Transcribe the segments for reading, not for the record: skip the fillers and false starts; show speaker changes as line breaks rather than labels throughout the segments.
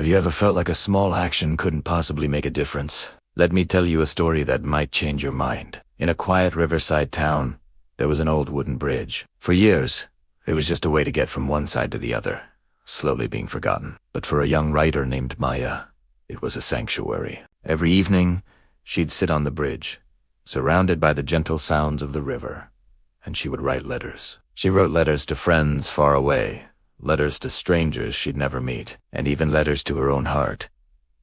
Have you ever felt like a small action couldn't possibly make a difference? Let me tell you a story that might change your mind. In a quiet riverside town, there was an old wooden bridge. For years, it was just a way to get from one side to the other, slowly being forgotten. But for a young writer named Maya, it was a sanctuary. Every evening, she'd sit on the bridge, surrounded by the gentle sounds of the river, and she would write letters. She wrote letters to friends far away, letters to strangers she'd never meet, and even letters to her own heart,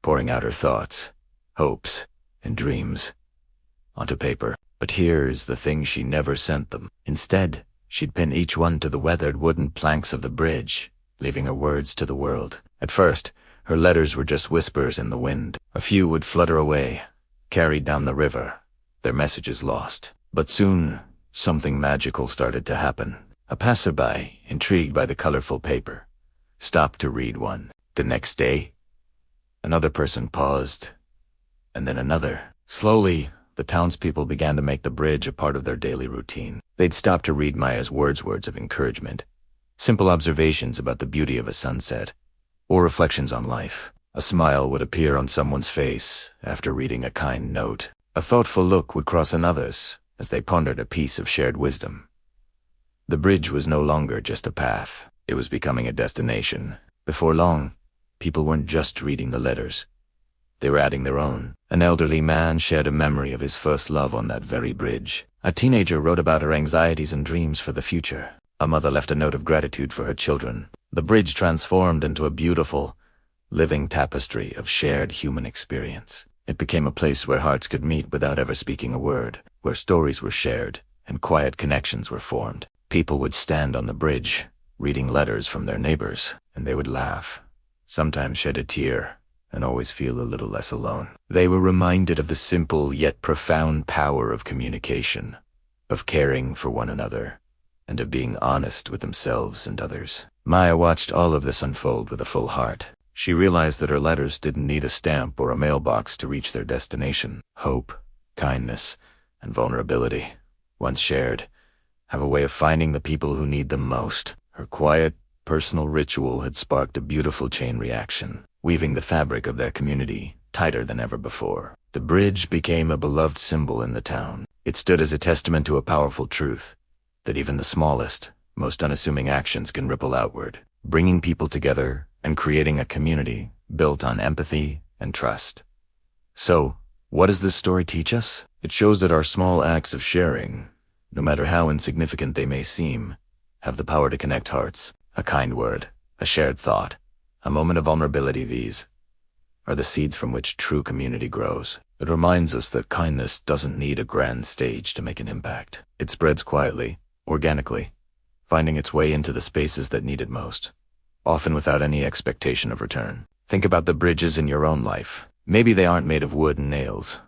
pouring out her thoughts, hopes, and dreams onto paper. But here's the thing: she never sent them. Instead, she'd pin each one to the weathered wooden planks of the bridge, leaving her words to the world. At first, her letters were just whispers in the wind. A few would flutter away, carried down the river, their messages lost. But soon, something magical started to happen. A passerby, intrigued by the colorful paper, stopped to read one. The next day, another person paused, and then another. Slowly, the townspeople began to make the bridge a part of their daily routine. They'd stop to read Maya's words of encouragement, simple observations about the beauty of a sunset, or reflections on life. A smile would appear on someone's face after reading a kind note. A thoughtful look would cross another's as they pondered a piece of shared wisdom. The bridge was no longer just a path. It was becoming a destination. Before long, people weren't just reading the letters. They were adding their own. An elderly man shared a memory of his first love on that very bridge. A teenager wrote about her anxieties and dreams for the future. A mother left a note of gratitude for her children. The bridge transformed into a beautiful, living tapestry of shared human experience. It became a place where hearts could meet without ever speaking a word, where stories were shared and quiet connections were formed. People would stand on the bridge, reading letters from their neighbors, and they would laugh, sometimes shed a tear, and always feel a little less alone. They were reminded of the simple yet profound power of communication, of caring for one another, and of being honest with themselves and others. Maya watched all of this unfold with a full heart. She realized that her letters didn't need a stamp or a mailbox to reach their destination. Hope, kindness, and vulnerability, once shared, have a way of finding the people who need them most. Her quiet, personal ritual had sparked a beautiful chain reaction, weaving the fabric of their community tighter than ever before. The bridge became a beloved symbol in the town. It stood as a testament to a powerful truth, that even the smallest, most unassuming actions can ripple outward, bringing people together and creating a community built on empathy and trust. So, what does this story teach us? It shows that our small acts of sharing, no matter how insignificant they may seem, have the power to connect hearts. A kind word, a shared thought, a moment of vulnerability — these are the seeds from which true community grows. It reminds us that kindness doesn't need a grand stage to make an impact. It spreads quietly, organically, finding its way into the spaces that need it most, often without any expectation of return. Think about the bridges in your own life. Maybe they aren't made of wood and nails,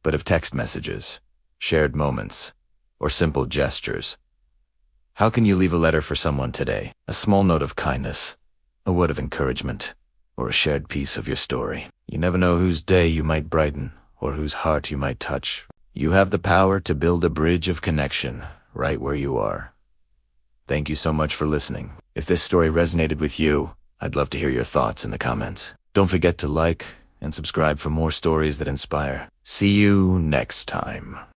but of text messages, shared moments, or simple gestures. How can you leave a letter for someone today? A small note of kindness, a word of encouragement, or a shared piece of your story. You never know whose day you might brighten, or whose heart you might touch. You have the power to build a bridge of connection right where you are. Thank you so much for listening. If this story resonated with you, I'd love to hear your thoughts in the comments. Don't forget to like and subscribe for more stories that inspire. See you next time.